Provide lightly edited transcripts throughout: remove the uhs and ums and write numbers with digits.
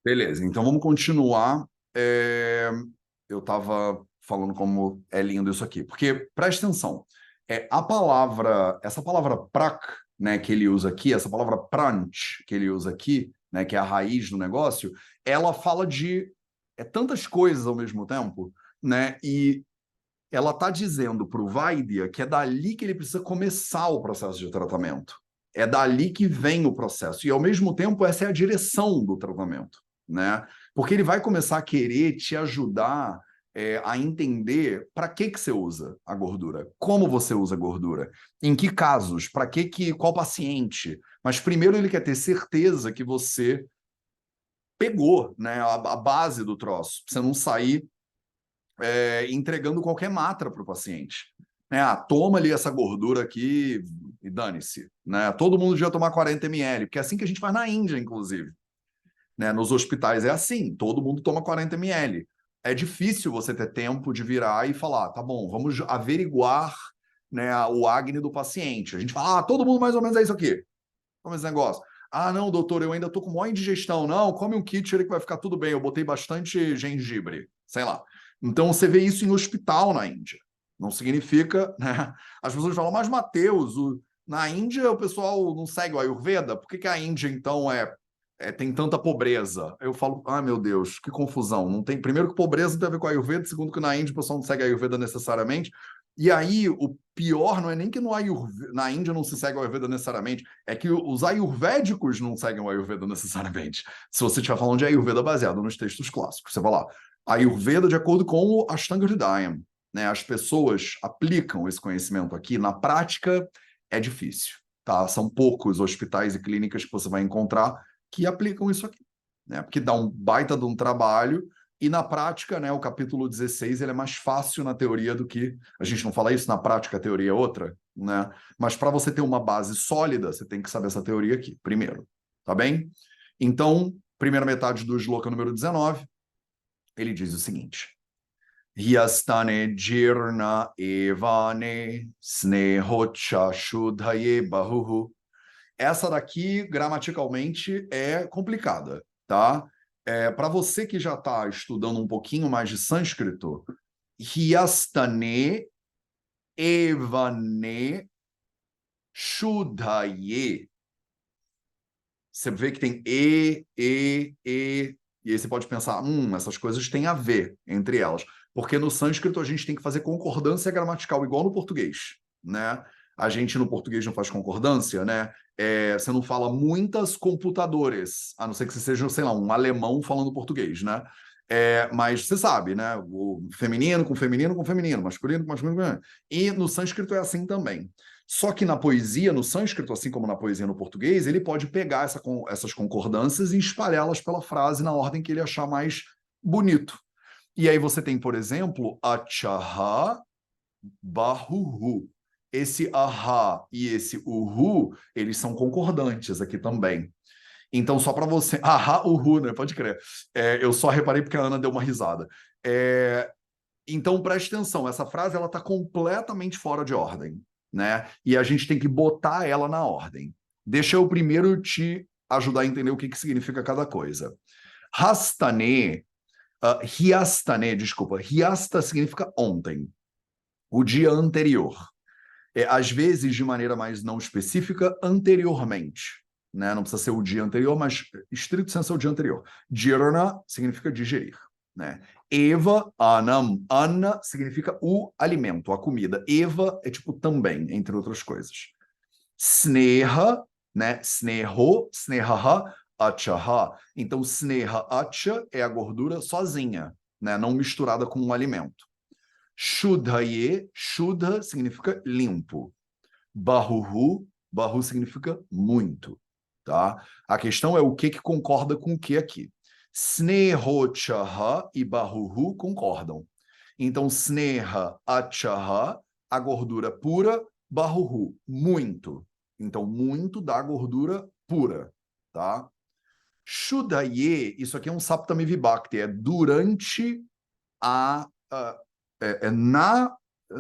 Beleza, então vamos continuar. Eu estava falando como é lindo isso aqui, porque preste atenção, essa palavra prak, né, que ele usa aqui, essa palavra prant que ele usa aqui, né, que é a raiz do negócio, ela fala de tantas coisas ao mesmo tempo, né, e ela está dizendo para o Vaidya que é dali que ele precisa começar o processo de tratamento. É dali que vem o processo. E, ao mesmo tempo, essa é a direção do tratamento, né? Porque ele vai começar a querer te ajudar a entender para que você usa a gordura, como você usa a gordura, em que casos, para qual paciente. Mas, primeiro, ele quer ter certeza que você pegou, né, a base do troço, para você não sair entregando qualquer matra para o paciente. Toma ali essa gordura aqui e dane-se. Né? Todo mundo devia tomar 40 ml, porque é assim que a gente faz na Índia, inclusive. Né? Nos hospitais é assim, todo mundo toma 40 ml. É difícil você ter tempo de virar e falar, tá bom, vamos averiguar, né, o acne do paciente. A gente fala, todo mundo mais ou menos é isso aqui. Como esse negócio. Ah, não, doutor, eu ainda tô com maior indigestão. Não, come um kit ali que vai ficar tudo bem. Eu botei bastante gengibre, sei lá. Então você vê isso em hospital na Índia. Não significa, né? As pessoas falam, mas Mateus, na Índia o pessoal não segue o Ayurveda? Por que a Índia, então, tem tanta pobreza? Eu falo, ah, meu Deus, que confusão. Não tem, primeiro que pobreza não tem a ver com a Ayurveda, segundo que na Índia o pessoal não segue a Ayurveda necessariamente. E aí, o pior não é nem que na Índia não se segue o Ayurveda necessariamente, é que os ayurvédicos não seguem o Ayurveda necessariamente. Se você estiver falando de Ayurveda baseado nos textos clássicos, você vai lá, Ayurveda de acordo com o Ashtanga Hridayam, né? As pessoas aplicam esse conhecimento aqui, na prática é difícil, tá? São poucos hospitais e clínicas que você vai encontrar que aplicam isso aqui, né? Porque dá um baita de um trabalho e na prática, né, o capítulo 16 ele é mais fácil na teoria do que... A gente não fala isso, na prática a teoria é outra, né? Mas para você ter uma base sólida, você tem que saber essa teoria aqui, primeiro. Tá bem? Então, primeira metade do shloka número 19, ele diz o seguinte. Hyastane jirna evane snehocha shudhaye bahuhu. Essa daqui, gramaticalmente, é complicada, tá? Para você que já está estudando um pouquinho mais de sânscrito, Hyastane Evane Shuddhaye. Você vê que tem e aí você pode pensar, essas coisas têm a ver entre elas. Porque no sânscrito a gente tem que fazer concordância gramatical, igual no português, né? A gente no português não faz concordância, né? Você não fala muitas computadores, a não ser que você seja, sei lá, um alemão falando português, né? Mas você sabe, né? O feminino com feminino com feminino, masculino com masculino com masculino. E no sânscrito é assim também. Só que na poesia, no sânscrito, assim como na poesia no português, ele pode pegar essas concordâncias e espalhá-las pela frase na ordem que ele achar mais bonito. E aí você tem, por exemplo, achaha bahuhu. Esse ahá e esse uhu, eles são concordantes aqui também. Então, só para você... Ahá, uhu, né? Pode crer. Eu só reparei porque a Ana deu uma risada. Então, preste atenção, essa frase ela está completamente fora de ordem, né? E a gente tem que botar ela na ordem. Deixa eu primeiro te ajudar a entender o que significa cada coisa. Hastane, Hyastane, desculpa. Hyasta significa ontem, o dia anterior. Às vezes, de maneira mais não específica, anteriormente. Né? Não precisa ser o dia anterior, mas estrito senso é o dia anterior. Jirna significa digerir. Né? Eva, anam, anna significa o alimento, a comida. Eva é tipo também, entre outras coisas. Sneha, né? Sneho, snehaha, achaha. Então, sneha, acha é a gordura sozinha, né? Não misturada com um alimento. Shuddhaye, shuddha significa limpo. Bahuhu, bahu significa muito, tá? A questão é o que concorda com o que aqui. Snehochaha e bahuhu concordam. Então, sneha achaha, a gordura pura, bahuhu, muito. Então, muito da gordura pura, tá? Shuddhaye, isso aqui é um saptami vibhakti, é durante a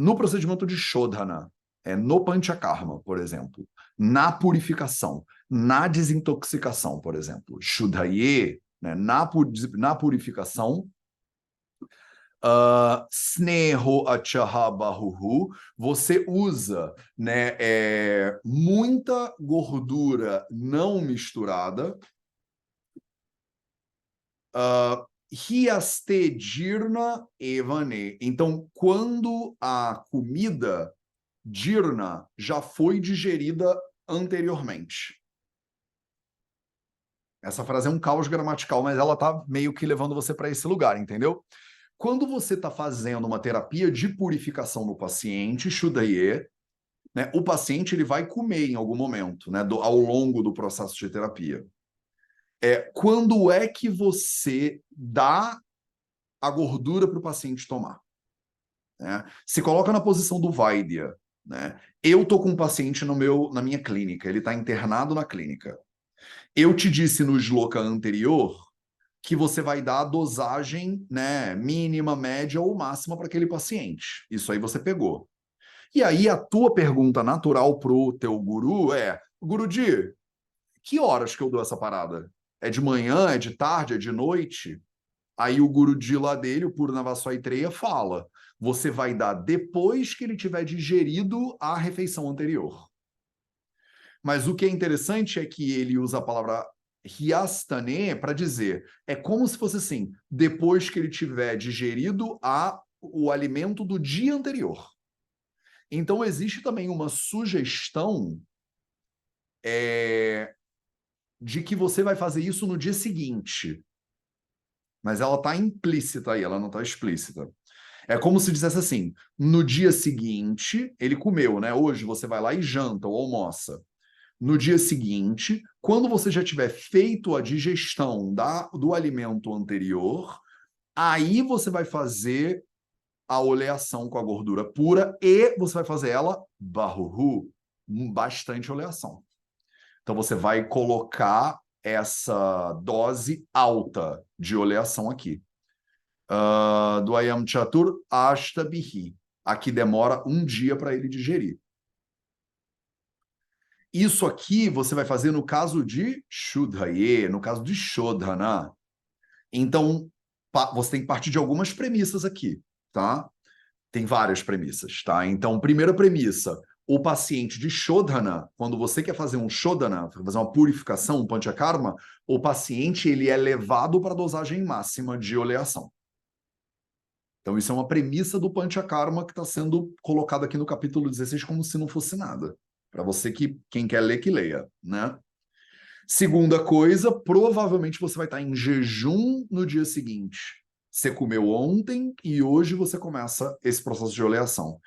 no procedimento de Shodhana, no Panchakarma, por exemplo, na purificação, na desintoxicação, por exemplo. Shuddhaye né? Na purificação, Sneho achaha bahuhu, você usa, né, muita gordura não misturada. Hiaste dirna evane. Então, quando a comida dirna já foi digerida anteriormente. Essa frase é um caos gramatical, mas ela tá meio que levando você para esse lugar, entendeu? Quando você está fazendo uma terapia de purificação no paciente, Shudaye, né, o paciente ele vai comer em algum momento, né, ao longo do processo de terapia. Quando é que você dá a gordura para o paciente tomar? Né? Se coloca na posição do Vaidya. Né? Eu estou com um paciente na minha clínica, ele está internado na clínica. Eu te disse no shloka anterior que você vai dar a dosagem, né, mínima, média ou máxima para aquele paciente. Isso aí você pegou. E aí a tua pergunta natural pro teu guru é: Guruji, que horas que eu dou essa parada? É de manhã, é de tarde, é de noite? Aí o Guruji lá dele, o Purnavaswaitreya, fala: você vai dar depois que ele tiver digerido a refeição anterior. Mas o que é interessante é que ele usa a palavra Hyastane para dizer, é como se fosse assim, depois que ele tiver digerido o alimento do dia anterior. Então existe também uma sugestão de que você vai fazer isso no dia seguinte. Mas ela está implícita aí, ela não está explícita. É como se dissesse assim, no dia seguinte, ele comeu, né? Hoje você vai lá e janta ou almoça. No dia seguinte, quando você já tiver feito a digestão do alimento anterior, aí você vai fazer a oleação com a gordura pura e você vai fazer ela bahuhu, bastante oleação. Então você vai colocar essa dose alta de oleação aqui. Do Ayam Chatur Ashtabihi. Aqui demora um dia para ele digerir. Isso aqui você vai fazer no caso de Shudhaye, no caso de Shodhana. Então, você tem que partir de algumas premissas aqui, tá? Tem várias premissas, tá? Então, primeira premissa, o paciente de Shodhana, quando você quer fazer um Shodhana, fazer uma purificação, um Panchakarma, o paciente ele é levado para a dosagem máxima de oleação. Então, isso é uma premissa do Panchakarma que está sendo colocado aqui no capítulo 16 como se não fosse nada. Para você quem quer ler, que leia, né? Segunda coisa, provavelmente você vai estar em jejum no dia seguinte. Você comeu ontem e hoje você começa esse processo de oleação.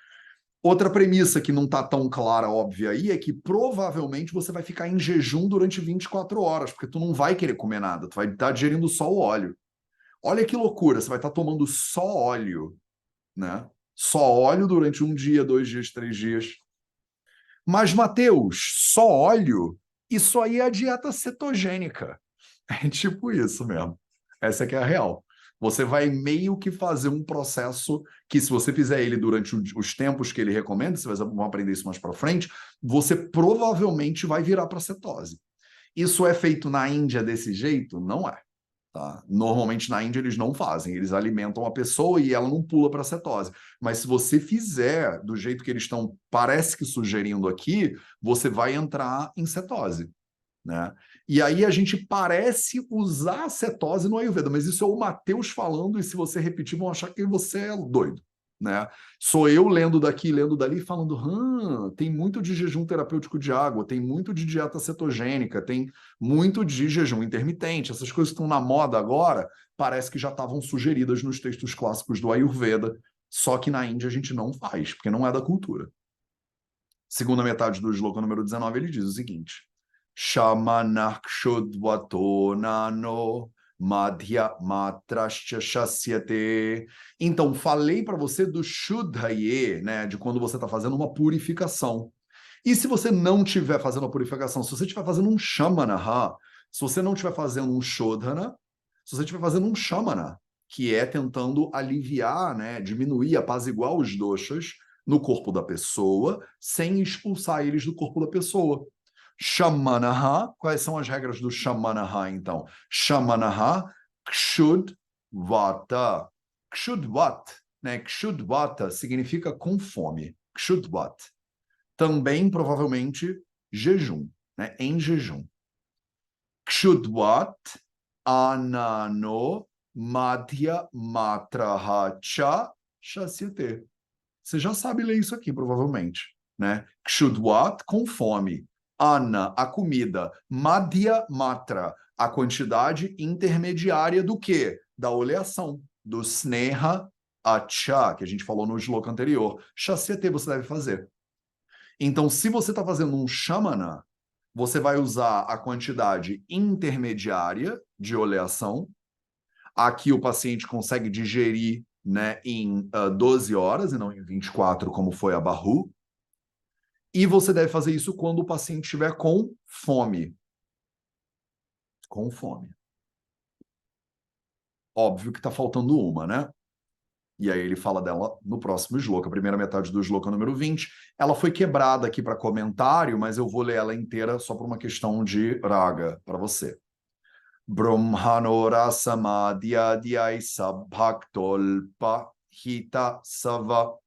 Outra premissa que não está tão clara, óbvia aí, é que provavelmente você vai ficar em jejum durante 24 horas, porque tu não vai querer comer nada, tu vai estar digerindo só o óleo. Olha que loucura, você vai estar tomando só óleo, né? Só óleo durante um dia, 2 dias, 3 dias. Mas, Mateus, só óleo? Isso aí é a dieta cetogênica. É tipo isso mesmo. Essa que é a real. Você vai meio que fazer um processo que, se você fizer ele durante os tempos que ele recomenda, vocês vão aprender isso mais para frente, você provavelmente vai virar para cetose. Isso é feito na Índia desse jeito? Não é. Tá? Normalmente na Índia eles não fazem, eles alimentam a pessoa e ela não pula para cetose. Mas se você fizer do jeito que eles estão, parece que sugerindo aqui, você vai entrar em cetose. Né? E aí a gente parece usar a cetose no Ayurveda, mas isso é o Mateus falando, e se você repetir, vão achar que você é doido. Né? Sou eu lendo daqui, lendo dali, falando, tem muito de jejum terapêutico de água, tem muito de dieta cetogênica, tem muito de jejum intermitente. Essas coisas que estão na moda agora, parece que já estavam sugeridas nos textos clássicos do Ayurveda, só que na Índia a gente não faz, porque não é da cultura. Segunda metade do sloka número 19, ele diz o seguinte: Shamanakshudvato nano madhya matrascha shasyate. Então, falei para você do Shuddhaye, né, de quando você está fazendo uma purificação. E se você não estiver fazendo a purificação, se você estiver fazendo um Shamanaha, se você não estiver fazendo um Shodhana, se você estiver fazendo um Shamana, que é tentando aliviar, né, diminuir, apaziguar os doshas no corpo da pessoa, sem expulsar eles do corpo da pessoa. Shamanaha, quais são as regras do Shamanaha, então? Shamanaha, Kshudvata. Kshudvat, né? Kshudvata significa com fome. Kshudvat. Também, provavelmente, jejum, né? Em jejum. Kshudvat, anano, madhya, matraha, cha, shasyate. Você já sabe ler isso aqui, provavelmente, né? Kshudvat, com fome. Ana, a comida. Madhya matra, a quantidade intermediária do quê? Da oleação, do sneha acha, que a gente falou no shloka anterior. Shasyate você deve fazer. Então, se você está fazendo um shamana, você vai usar a quantidade intermediária de oleação. Aqui o paciente consegue digerir, né, em 12 horas e não em 24, como foi a Barru. E você deve fazer isso quando o paciente estiver com fome. Com fome. Óbvio que está faltando uma, né? E aí ele fala dela no próximo shloka, a primeira metade do shloka número 20. Ela foi quebrada aqui para comentário, mas eu vou ler ela inteira só por uma questão de raga para você. Brahmanora samadhyadhyai sabhaktolpa hita sava.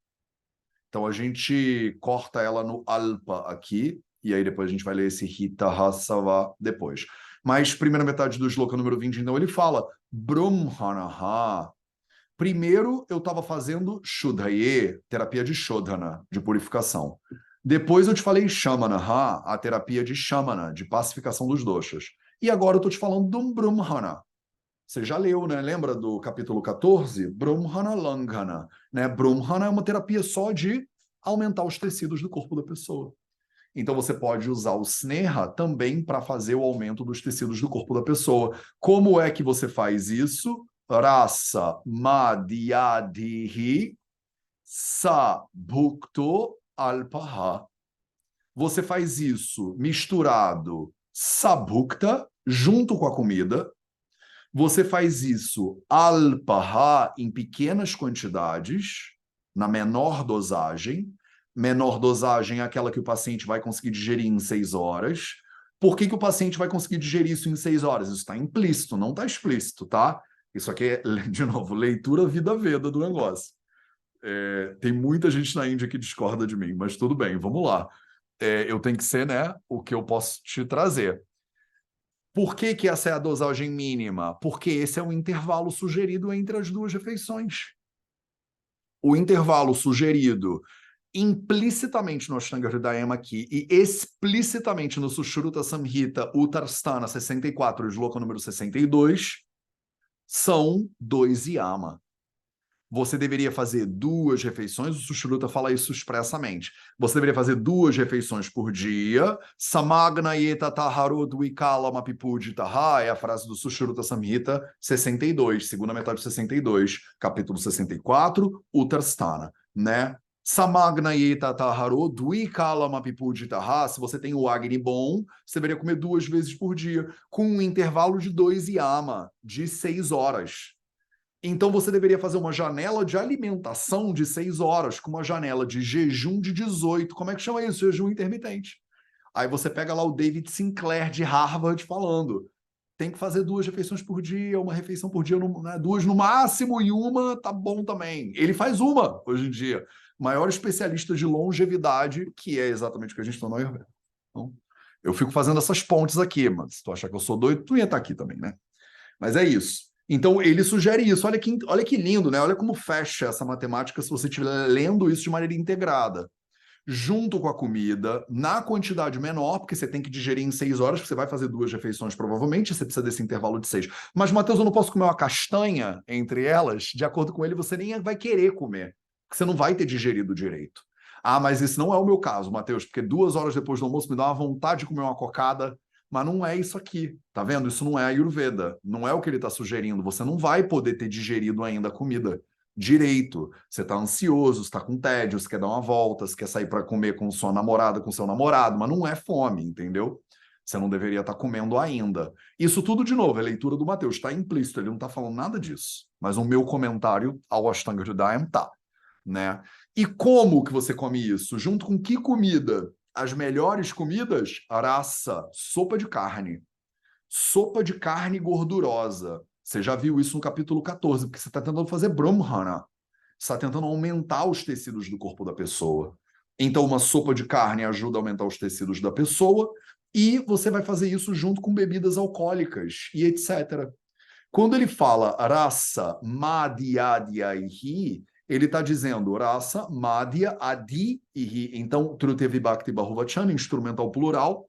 Então a gente corta ela no alpa aqui, e aí depois a gente vai ler esse hita hasava depois. Mas primeira metade do shloka número 20, então ele fala Brahmanaha. Primeiro eu estava fazendo Shuddhaye, terapia de Shodhana, de purificação. Depois eu te falei Shamanaha, a terapia de Shamana, de pacificação dos doshas. E agora eu estou te falando do Brahmana. Você já leu, né? Lembra do capítulo 14? Brahmana Langhana. Né? Brahmana é uma terapia só de aumentar os tecidos do corpo da pessoa. Então você pode usar o Sneha também para fazer o aumento dos tecidos do corpo da pessoa. Como é que você faz isso? Rasa madhyadhihi sabhukto alpaha. Você faz isso misturado sabhukta junto com a comida. Você faz isso alpaha em pequenas quantidades, na menor dosagem. Menor dosagem é aquela que o paciente vai conseguir digerir em 6 horas. Por que o paciente vai conseguir digerir isso em 6 horas? Isso está implícito, não está explícito, tá? Isso aqui é, de novo, leitura vida-veda do negócio. Tem muita gente na Índia que discorda de mim, mas tudo bem, vamos lá. Eu tenho que ser, né, o que eu posso te trazer. Por que que essa é a dosagem mínima? Porque esse é o intervalo sugerido entre as duas refeições. O intervalo sugerido implicitamente no Ashtanga Hridayama aqui e explicitamente no Sushruta Samhita Uttarstana 64, shloka número 62, são 2 yama. Você deveria fazer 2 refeições, o Sushruta fala isso expressamente. Você deveria fazer 2 refeições por dia. Samagna yeta taharo dvikala mapipujitaha é a frase do Sushruta Samhita 62, segunda metade de 62, capítulo 64, Uttarstana, né? Samagna yeta taharo dvikala mapipujitaha, se você tem o Agni bom, você deveria comer 2 vezes por dia, com um intervalo de 2 yama, de 6 horas. Então você deveria fazer uma janela de alimentação de 6 horas, com uma janela de jejum de 18. Como é que chama isso? Jejum intermitente. Aí você pega lá o David Sinclair de Harvard falando: tem que fazer 2 refeições por dia, uma refeição por dia, 2 no máximo, e uma tá bom também. Ele faz uma hoje em dia. Maior especialista de longevidade, que é exatamente o que a gente está no Ayurveda. Então, eu fico fazendo essas pontes aqui, mas se tu achar que eu sou doido, tu ia estar aqui também, né? Mas é isso. Então, ele sugere isso. Olha que lindo, né? Olha como fecha essa matemática se você estiver lendo isso de maneira integrada. Junto com a comida, na quantidade menor, porque você tem que digerir em 6 horas, porque você vai fazer 2 refeições provavelmente, você precisa desse intervalo de 6. Mas, Matheus, eu não posso comer uma castanha entre elas? De acordo com ele, você nem vai querer comer, porque você não vai ter digerido direito. Ah, mas esse não é o meu caso, Matheus, porque 2 horas depois do almoço me dá uma vontade de comer uma cocada. Mas não é isso aqui, tá vendo? Isso não é Ayurveda, não é o que ele está sugerindo. Você não vai poder ter digerido ainda a comida direito. Você está ansioso, você está com tédio, você quer dar uma volta, você quer sair para comer com sua namorada, com seu namorado, mas não é fome, entendeu? Você não deveria estar comendo ainda. Isso tudo, de novo, é leitura do Mateus, está implícito, ele não está falando nada disso. Mas o meu comentário ao Ashtanga Hridayam tá, né? E como que você come isso? Junto com que comida? as melhores comidas, rasa, sopa de carne. Sopa de carne gordurosa. Você já viu isso no capítulo 14, porque você está tentando fazer brahmana. Você está tentando aumentar os tecidos do corpo da pessoa. Então, uma sopa de carne ajuda a aumentar os tecidos da pessoa e você vai fazer isso junto com bebidas alcoólicas e etc. Quando ele fala rasa madhya ihi, ele está dizendo rasa madhya adi ihi. Então, Trutya Vibhakti Bahuvachana, instrumental plural,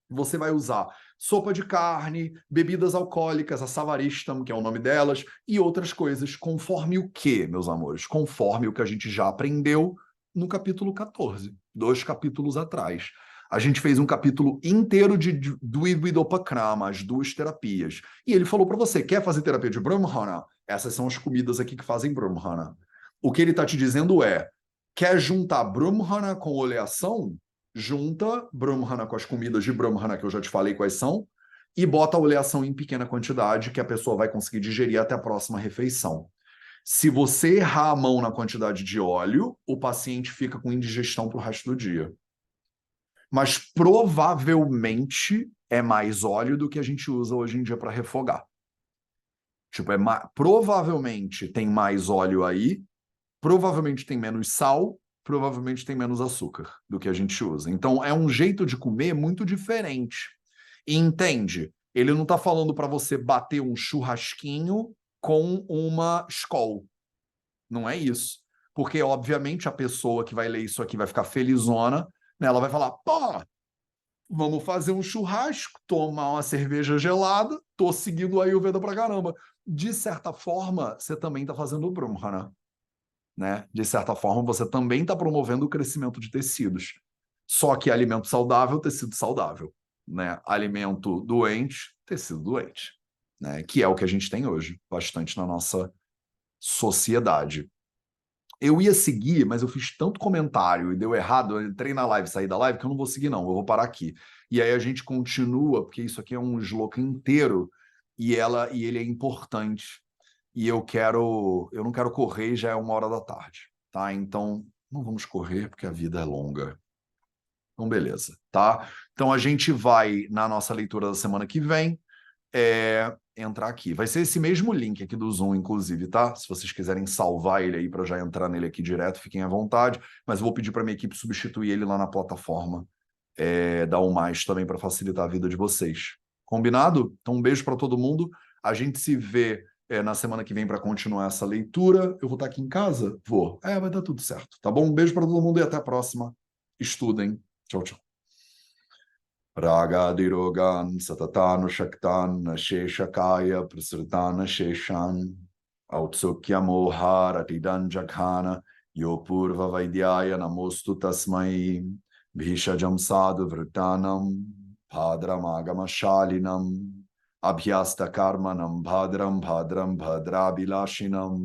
você vai usar sopa de carne, bebidas alcoólicas, a savaristam, que é o nome delas, e outras coisas, conforme o quê, meus amores? Conforme o que a gente já aprendeu no capítulo 14, 2 capítulos atrás. A gente fez um capítulo inteiro de Dvividopacrama, as 2 terapias. E ele falou para você, quer fazer terapia de Brahmana? Essas são as comidas aqui que fazem Brahmana. O que ele está te dizendo é, quer juntar Brahmana com oleação? Junta Brahmana com as comidas de Brahmana, que eu já te falei quais são, e bota a oleação em pequena quantidade, que a pessoa vai conseguir digerir até a próxima refeição. Se você errar a mão na quantidade de óleo, o paciente fica com indigestão para o resto do dia. Mas provavelmente é mais óleo do que a gente usa hoje em dia para refogar. Tipo, provavelmente tem mais óleo aí, provavelmente tem menos sal, provavelmente tem menos açúcar do que a gente usa. Então, é um jeito de comer muito diferente. E entende? Ele não está falando para você bater um churrasquinho com uma Skol. Não é isso. Porque, obviamente, a pessoa que vai ler isso aqui vai ficar felizona, né? Ela vai falar, pô, vamos fazer um churrasco, tomar uma cerveja gelada, tô seguindo o Ayurveda pra caramba. De certa forma, você também está fazendo o Brahmana. Né? De certa forma, você também está promovendo o crescimento de tecidos. Só que alimento saudável, tecido saudável. Né? Alimento doente, tecido doente. Né? Que é o que a gente tem hoje, bastante na nossa sociedade. Eu ia seguir, mas eu fiz tanto comentário e deu errado, eu entrei na live, saí da live, que eu não vou seguir, não. Eu vou parar aqui. E aí a gente continua, porque isso aqui é um sloka inteiro e ele é importante. E eu não quero correr, já é 1h da tarde, tá? Então, não vamos correr porque a vida é longa. Então, beleza, tá? Então, a gente vai na nossa leitura da semana que vem entrar aqui. Vai ser esse mesmo link aqui do Zoom, inclusive, tá? Se vocês quiserem salvar ele aí para já entrar nele aqui direto, fiquem à vontade. Mas eu vou pedir para minha equipe substituir ele lá na plataforma da UMais também para facilitar a vida de vocês. Combinado? Então, um beijo para todo mundo. A gente se vê na semana que vem para continuar essa leitura. Eu vou estar aqui em casa? Vou. Vai dar tudo certo, tá bom? Um beijo para todo mundo e até a próxima. Estudem. Tchau, tchau. Ragadirogan satatana shaktan sheshakaya prasritana sheshan autsukya moharatidan jaghana yopurva vaidyaya namostu tasmai bhishajam sadhu vritanam bhadramagamashalinam abhyasta karmanam bhadram bhadrabilashinam